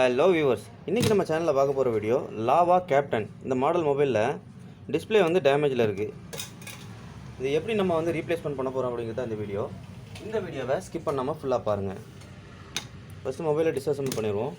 Hello viewers, இன்றைக்கி நம்ம சேனலில் பார்க்க போகிற வீடியோ லாவா கேப்டன். இந்த மாடல் மொபைலில் டிஸ்பிளே வந்து டேமேஜில் இருக்குது. இது எப்படி நம்ம வந்து ரீப்ளேஸ்மெண்ட் பண்ண போகிறோம் அப்படிங்கிறது இந்த வீடியோ. இந்த வீடியோவை ஸ்கிப் பண்ணாமல் ஃபுல்லாக பாருங்கள். ஃபஸ்ட்டு மொபைலை டிஸ்அசெம்பிள் பண்ணிடுவோம்.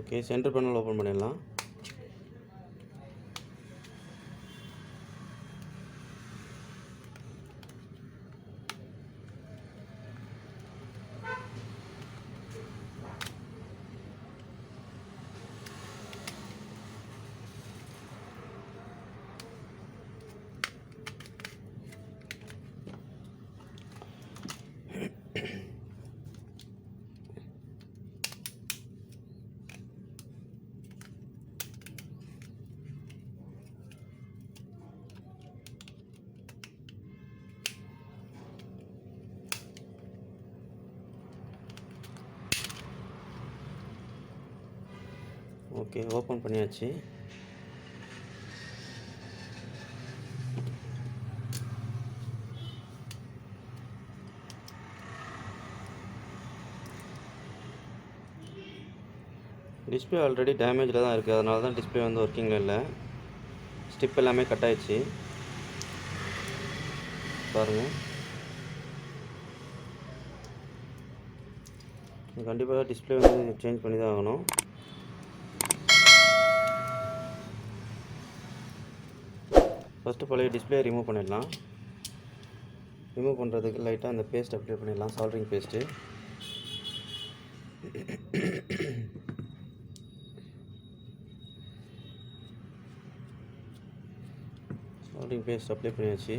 ஓகே, சென்டர் பேனல் ஓப்பன் பண்ணிடலாம். ஓகே, ஓப்பன் பண்ணியாச்சு. டிஸ்பிளே ஆல்ரெடி டேமேஜில் தான் இருக்குது, அதனால தான் டிஸ்பிளே வந்து ஒர்க்கிங்கில் இல்லை. ஸ்டிப் எல்லாமே கட் ஆயிடுச்சு பாருங்கள். கண்டிப்பாக டிஸ்பிளே வந்து சேஞ்ச் பண்ணி தான் ஆகணும். ஃபஸ்ட்டு பழைய டிஸ்பிளே ரிமூவ் பண்ணிடலாம். ரிமூவ் பண்ணுறதுக்கு லைட்டாக அந்த பேஸ்ட் அப்ளை பண்ணிடலாம், soldering paste. Soldering paste apply பண்ணியாச்சு.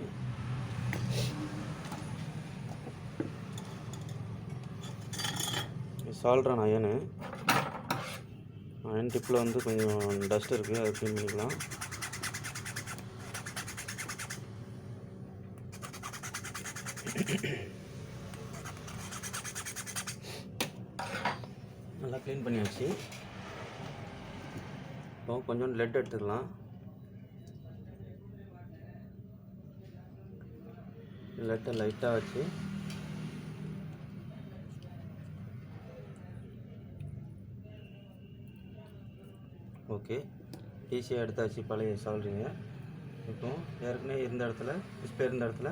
சால்ட்ரான் அயனு டிப்பில் வந்து கொஞ்சம் டஸ்ட் இருக்குது, அதை க்ளீன் பண்ணிக்கலாம். நல்லா க்ளீன் பண்ணியாச்சு. இப்போ கொஞ்சம் லெட் எடுத்துக்கலாம். லெட்டை லைட்டாக வச்சு ஓகே, ஈஸியாக எடுத்தாச்சு பழைய சால்ட்ரிங்க. இப்போ ஏற்கனவே இருந்த இடத்துல, டிஸ்பிளே இருந்த இடத்துல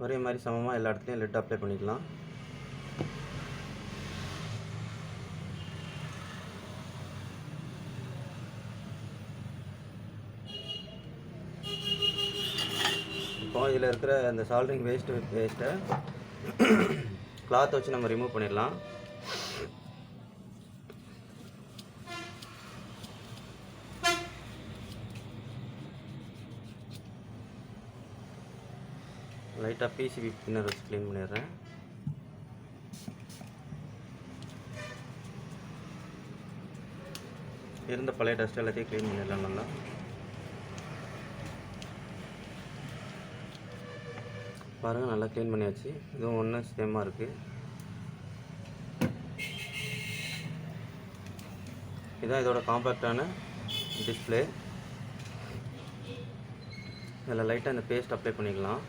ஒரே மாதிரி சமமாக எல்லா இடத்துலையும் லெட் அப்ளை பண்ணிக்கலாம். இப்போ இதில் இருக்கிற அந்த சால்ட்ரிங் வேஸ்ட்டை கிளாத்தை வச்சு நம்ம ரிமூவ் பண்ணிடலாம். லைட்டாக பிசிபி பின்னர் வச்சு க்ளீன் பண்ணிடுறேன். இருந்த பழைய டஸ்ட் எல்லாத்தையும் க்ளீன் பண்ணிடலாம் நல்லா. பாருங்கள், நல்லா க்ளீன் பண்ணியாச்சு. இதுவும் ஒன்று சேமாக இருக்குது. இதுதான் இதோட காம்பேக்டான டிஸ்பிளே. இதில் லைட்டாக இந்த பேஸ்ட் அப்ளை பண்ணிக்கலாம்.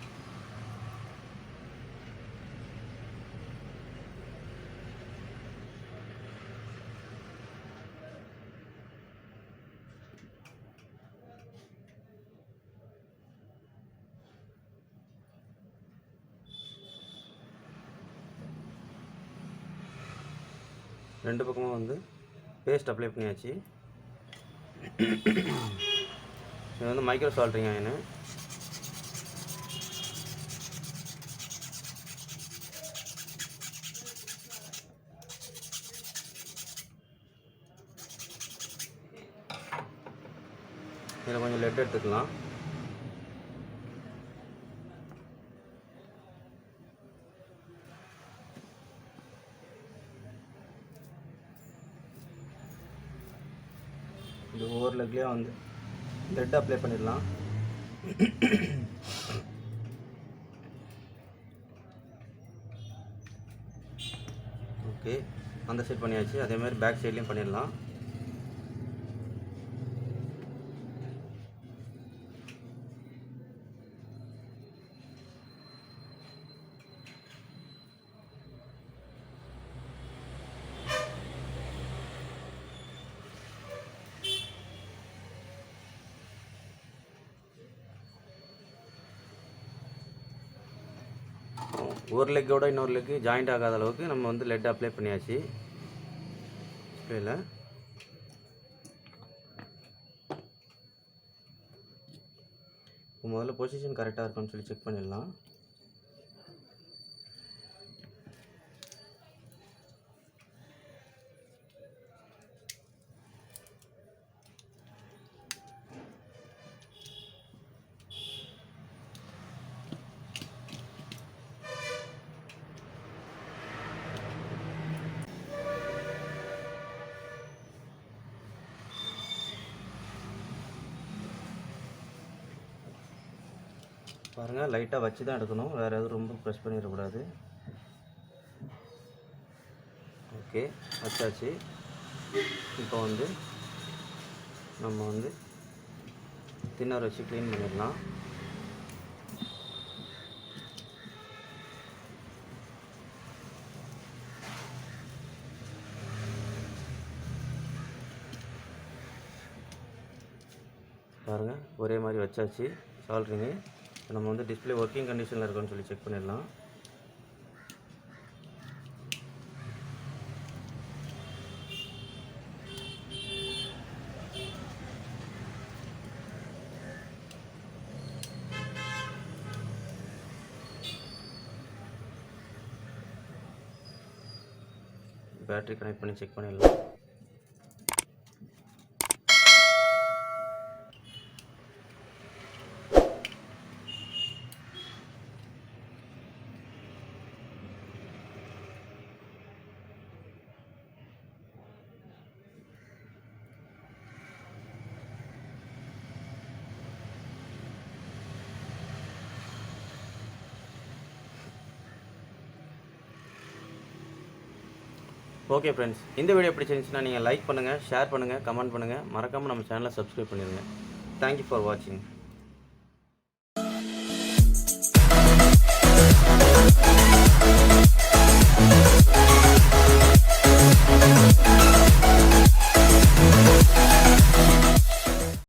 ரெண்டு பக்கமும் வந்து பேஸ்ட் அப்ளை பண்ணியாச்சு. இது வந்து மைக்ரோ சால்ட்ரிங் அயனு. இதில் கொஞ்சம் லெட் எடுத்துக்கலாம். இது ஒவ்வொரு லெக்லேயும் வந்து லெட் அப்ளை பண்ணிடலாம். ஓகே, அந்த சைட் பண்ணியாச்சு. அதே மாதிரி பேக் சைட்லேயும் பண்ணிடலாம். ஒரு லெக்கோட இன்னொரு லெக்கு ஜாயிண்ட் ஆகாத அளவுக்கு நம்ம வந்து லெட் அப்ளை பண்ணியாச்சு டிஸ்பிளேல. இப்போ முதல்ல பொசிஷன் கரெக்டாக இருக்குன்னு சொல்லி செக் பண்ணிடலாம். பாருங்கள், லைட்டாக வச்சு தான் எடுக்கணும், வேறு எதுவும் ரொம்ப ப்ரெஸ் பண்ணிடக்கூடாது. ஓகே, வச்சாச்சு. இப்போ வந்து நம்ம வந்து தின்னர் வச்சு க்ளீன் பண்ணிடலாம். பாருங்கள், ஒரே மாதிரி வச்சாச்சு சால்ட்ரிங்கு. நம்ம வந்து டிஸ்பிளே ஒர்க்கிங் கண்டிஷனில் இருக்குன்னு சொல்லி செக் பண்ணிடலாம். பேட்டரி கனெக்ட் பண்ணி செக் பண்ணிடலாம். ஓகே ஃப்ரெண்ட்ஸ், இந்த வீடியோ பிடிச்சிருந்துச்சுன்னா நீங்கள் லைக் பண்ணுங்கள், ஷேர் பண்ணுங்கள், கமெண்ட் பண்ணுங்கள். மறக்காமல் நம்ம சேனலை சப்ஸ்கிரைப் பண்ணிடுங்க. தேங்க்யூ ஃபார் வாட்சிங்.